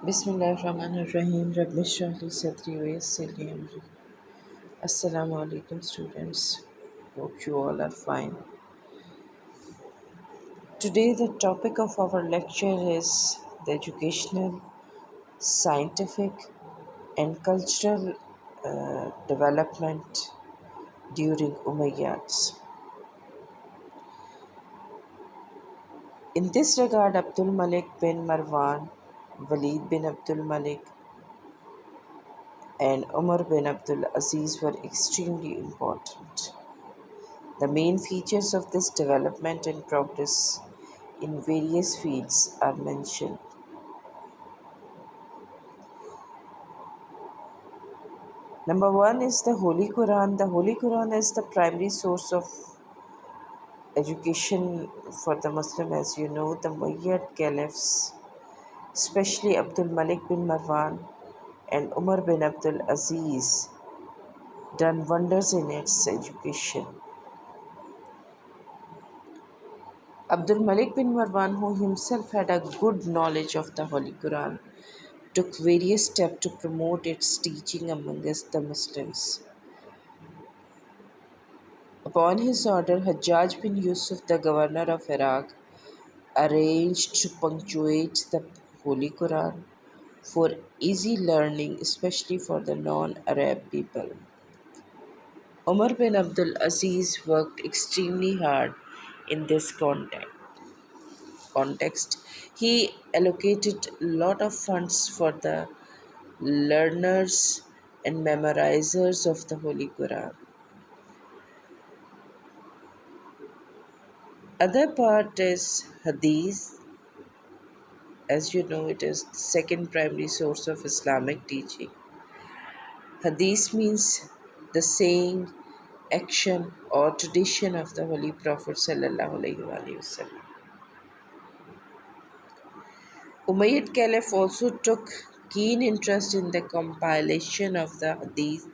Bismillahirrahmanirrahim. Rabbi shrah li sadri wa yassir li amri. Assalamu alaikum students. Hope you all are fine. Today the topic of our lecture is the educational, scientific and cultural development during Ummayyads. In this regard, Abdul Malik bin Marwan, Walid bin Abdul Malik and Umar bin Abdul Aziz were extremely important. The main features of this development and progress in various fields are mentioned. Number one is the Holy Quran. The Holy Quran is the primary source of education for the Muslim, as you know. The Umayyad caliphs, especially Abdul Malik bin Marwan and Umar bin Abdul Aziz, done wonders in its education. Abdul Malik bin Marwan, who himself had a good knowledge of the Holy Quran, took various steps to promote its teaching amongst the Muslims. Upon his order, Hajjaj bin Yusuf, the governor of Iraq, arranged to punctuate the Holy Quran for easy learning, especially for the non-Arab people. Umar bin Abdul Aziz worked extremely hard in this context. He allocated a lot of funds for the learners and memorizers of the Holy Quran. Other part is Hadith. As you know, it is the second primary source of Islamic teaching. Hadith means the saying, action, or tradition of the Holy Prophet sallallahu alaihi wasallam. Umayyad Caliph also took keen interest in the compilation of the Hadith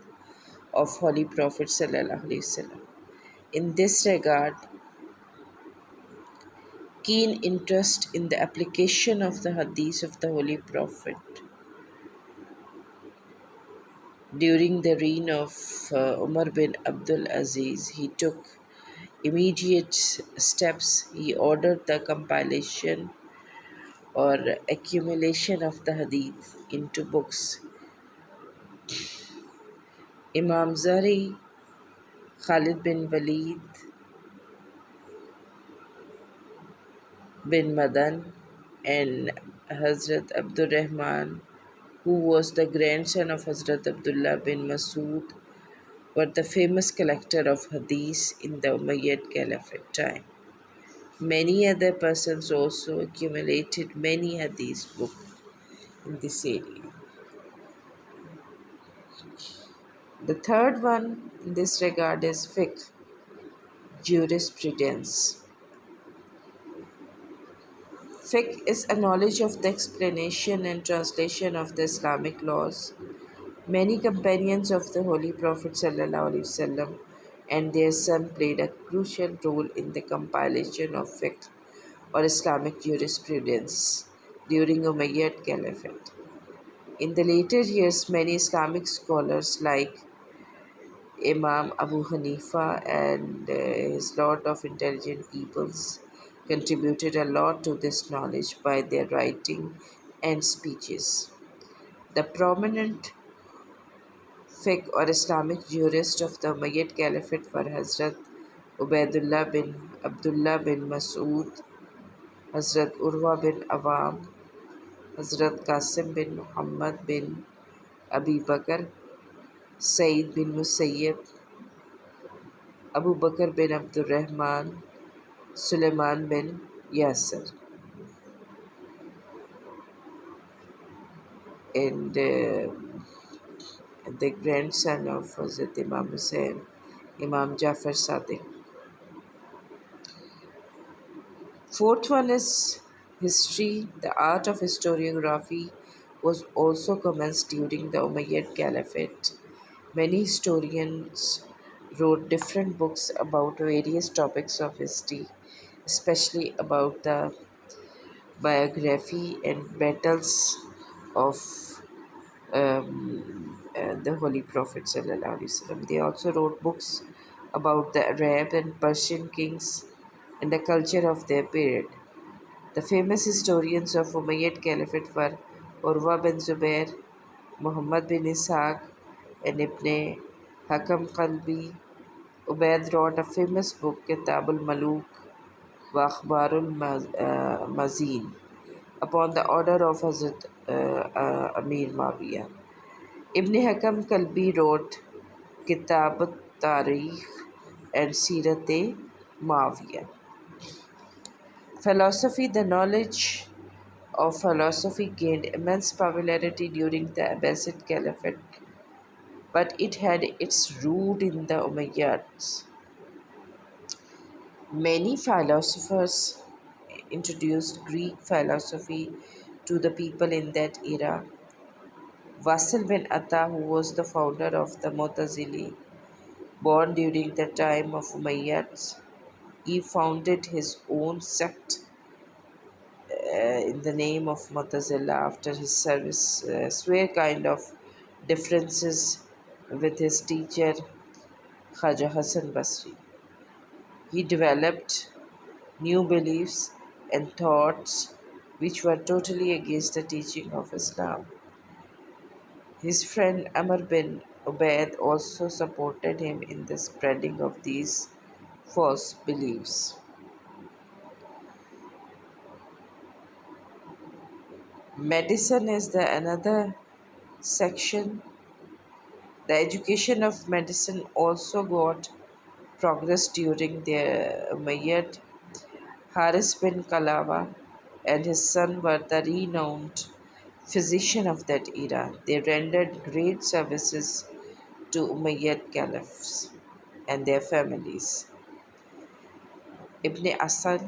of Holy Prophet sallallahu alaihi wasallam. In this regard, keen interest in the application of the Hadith of the Holy Prophet during the reign of Umar bin Abdul Aziz, he took immediate steps. He ordered the compilation or accumulation of the Hadith into books. Imam Zahri, Khalid bin Walid bin Madan, and Hazrat Abdul Rahman, who was the grandson of Hazrat Abdullah bin Masood, were the famous collector of hadith in the Umayyad Caliphate time. Many other persons also accumulated many hadith books in this area. The third one in this regard is fiqh, jurisprudence. Fiqh is a knowledge of the explanation and translation of the Islamic laws. Many companions of the Holy Prophet ﷺ and their son played a crucial role in the compilation of fiqh or Islamic jurisprudence during Umayyad Caliphate. In the later years, many Islamic scholars like Imam Abu Hanifa and his lot of intelligent peoples contributed a lot to this knowledge by their writing and speeches. The prominent fiqh or Islamic jurist of the Umayyad Caliphate were Hazrat Ubaidullah bin Abdullah bin Masood, Hazrat Urwa bin Awam, Hazrat Qasim bin Muhammad bin Abi Bakr, Sayyid bin Musayyib, Abu Bakr bin Abdul Rahman, Sulaiman bin Yasir, and the grandson of Hazrat Imam Hussain, Imam Jafar Sadiq. Fourth one is history. The art of historiography was also commenced during the Umayyad Caliphate. Many historians wrote different books about various topics of history, especially about the biography and battles of the Holy Prophet Sallallahu Alaihi Wasallam. They also wrote books about the Arab and Persian kings and the culture of their period. The famous historians of Umayyad Caliphate were Urwa bin Zubair, Muhammad bin Ishaq, and Ibn Hakam Qalbi. Ubaid wrote a famous book, Kitab al-Maluk wa Akhbarul Mazin, upon the order of Hazrat Amir Mawiya. Ibn Hakam Kalbi wrote Kitab al-Tarikh and Sirat Mawiya. Philosophy. The knowledge of philosophy gained immense popularity during the Abbasid Caliphate, but it had its root in the Umayyads. Many philosophers introduced Greek philosophy to the people in that era. Wasil bin Atta, who was the founder of the Mu'tazili, born during the time of Umayyads, he founded his own sect in the name of Mu'tazila after his service, swear kind of differences with his teacher Khaja Hassan Basri. He developed new beliefs and thoughts which were totally against the teaching of Islam. His friend Amr bin Ubaid also supported him in the spreading of these false beliefs. Medicine is the another section. The education of medicine also got progress during the Umayyad. Haris bin Kalawa and his son were the renowned physician of that era. They rendered great services to Umayyad caliphs and their families. Ibn Asad,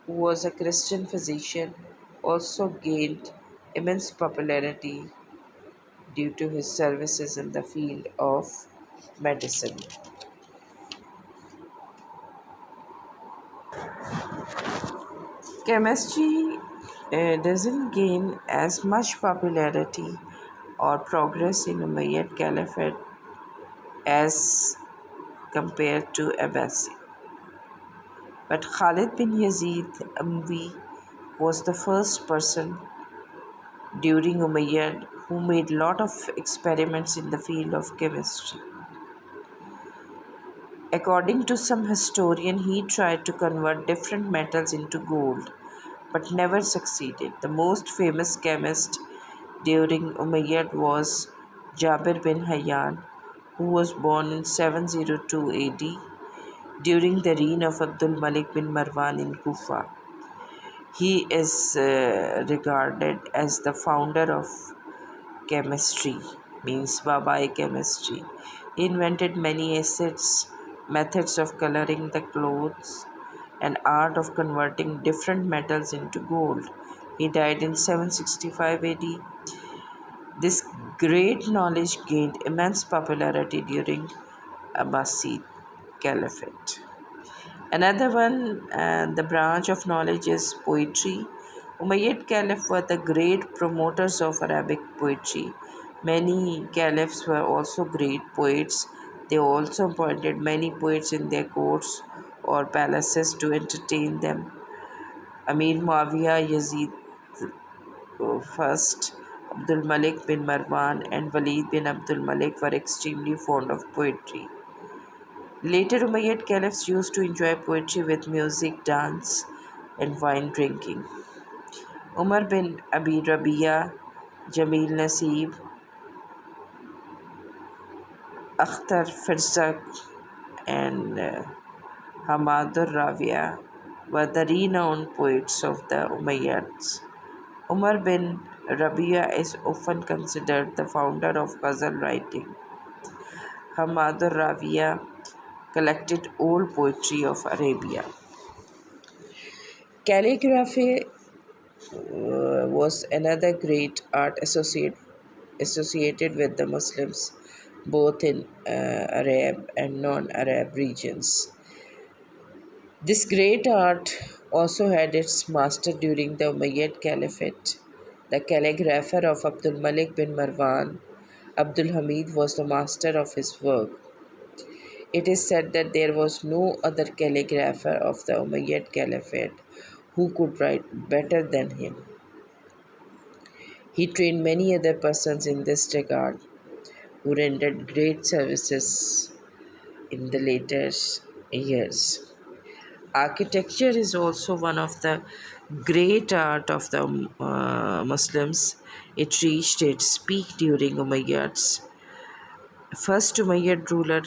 who was a Christian physician, also gained immense popularity due to his services in the field of medicine. Chemistry doesn't gain as much popularity or progress in Umayyad Caliphate as compared to Abbasid. But Khalid bin Yazid Amwi was the first person during Umayyad who made lot of experiments in the field of chemistry. According to some historian, he tried to convert different metals into gold but never succeeded. The most famous chemist during Umayyad was Jabir bin Hayyan, who was born in 702 AD during the reign of Abdul Malik bin Marwan in Kufa. He is regarded as the founder of chemistry, means Babai chemistry. He invented many acids, methods of coloring the clothes, and art of converting different metals into gold. He died in 765 AD. This great knowledge gained immense popularity during Abbasid Caliphate. Another one, the branch of knowledge is poetry. Umayyad Caliph were the great promoters of Arabic poetry. Many caliphs were also great poets. They also appointed many poets in their courts or palaces to entertain them. Amir Muawiyah, Yazid I, Abdul Malik bin Marwan, and Walid bin Abdul Malik were extremely fond of poetry. Later, Umayyad caliphs used to enjoy poetry with music, dance, and wine drinking. Umar bin Abi Rabia, Jamil Nasib, Akhtar Firzak, and Hamadur Rabia were the renowned poets of the Umayyads. Umar bin Rabia is often considered the founder of ghazal writing. Hamadur Rabia collected old poetry of Arabia. Calligraphy was another great art associated with the Muslims, both in Arab and non Arab regions. This great art also had its master during the Umayyad Caliphate. the calligrapher of Abdul Malik bin Marwan. Abdul Hamid was the master of his work. It is said that there was no other calligrapher of the Umayyad Caliphate who could write better than him. He trained many other persons in this regard who rendered great services in the later years. Architecture is also one of the great art of the Muslims. It reached its peak during Umayyads. First Umayyad ruler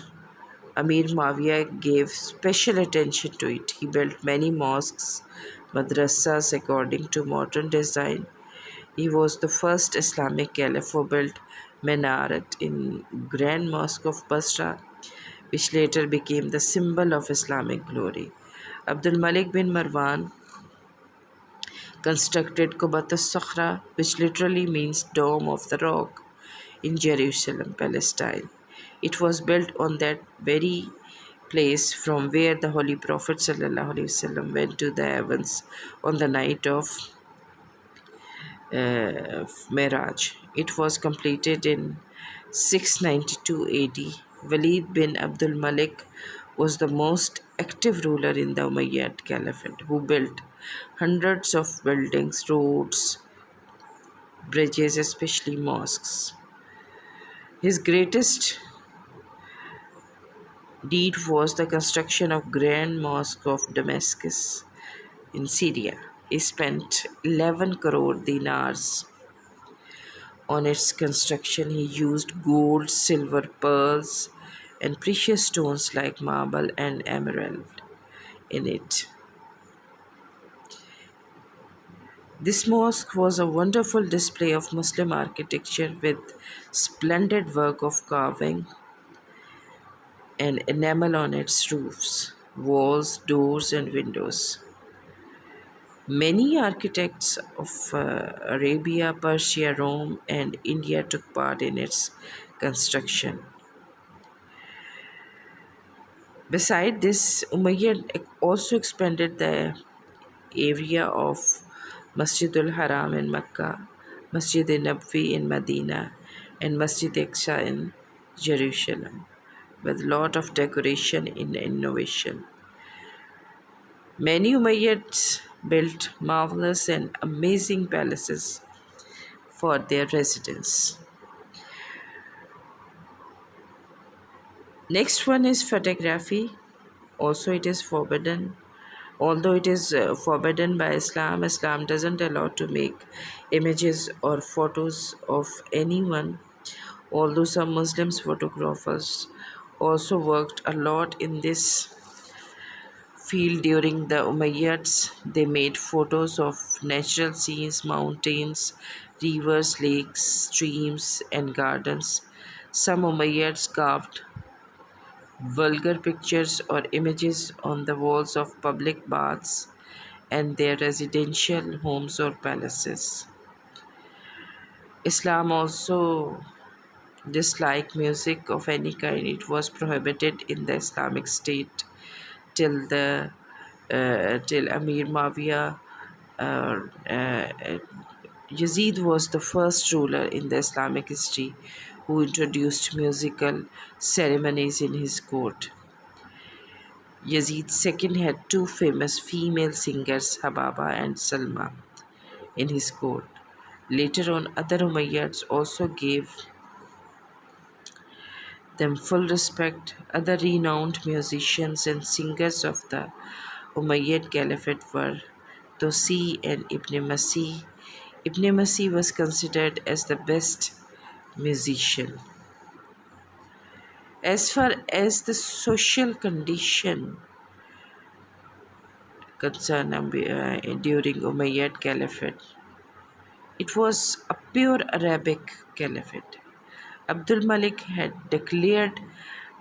Amir Muawiyah gave special attention to it. He built many mosques, madrasas according to modern design. He was the first Islamic caliph who built minaret in Grand Mosque of Basra, which later became the symbol of Islamic glory. Abdul Malik bin Marwan constructed Qubat al-Sakhra, which literally means dome of the rock, in Jerusalem, Palestine. It was built on that very place from where the Holy Prophet ﷺ went to the heavens on the night of Miraj. It was completed in 692 AD. Walid bin Abdul Malik was the most active ruler in the Umayyad Caliphate, who built hundreds of buildings, roads, bridges, especially mosques. His greatest deed was the construction of Grand Mosque of Damascus in Syria. He spent 11 crore dinars on its construction. He used gold, silver, pearls, and precious stones like marble and emerald in it. This mosque was a wonderful display of Muslim architecture with splendid work of carving and enamel on its roofs, walls, doors, and windows. Many architects of Arabia, Persia, Rome, and India took part in its construction. Beside this, Umayyad also expanded the area of Masjidul Haram in Mecca, Masjid Nabwi in Medina, and Masjid Aqsa in Jerusalem, with a lot of decoration and innovation. Many Umayyads built marvelous and amazing palaces for their residents. Next one is photography. Also, it is forbidden. Although it is forbidden by Islam, Islam doesn't allow to make images or photos of anyone. Although some Muslims photographers also worked a lot in this field during the Umayyads. They made photos of natural scenes, mountains, rivers, lakes, streams, and gardens. Some Umayyads carved vulgar pictures or images on the walls of public baths and their residential homes or palaces. Islam also disliked music of any kind. It was prohibited in the Islamic State till the till Amir Muawiyah. Uh, uh, Yazid was the first ruler in the Islamic history who introduced musical ceremonies in his court. Yazid II had two famous female singers, Hababa and Salma, in his court. Later on, other Umayyads also gave them full respect. Other renowned musicians and singers of the Umayyad Caliphate were Tosi and Ibn Masih. Ibn Masih was considered as the best musician. As far as the social condition concerned during Umayyad Caliphate, it was a pure Arabic caliphate. Abdul Malik had declared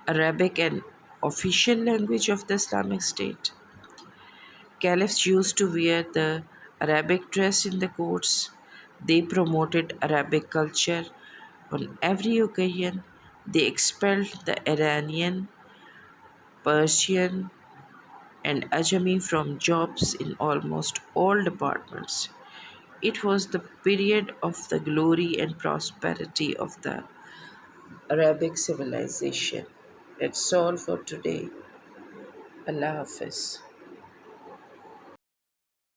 Arabic an official language of the Islamic State. Caliphs used to wear the Arabic dress in the courts. They promoted Arabic culture. On every occasion, they expelled the Iranian, Persian, and Ajami from jobs in almost all departments. It was the period of the glory and prosperity of the Arabic civilization. That's all for today. Allah Hafiz.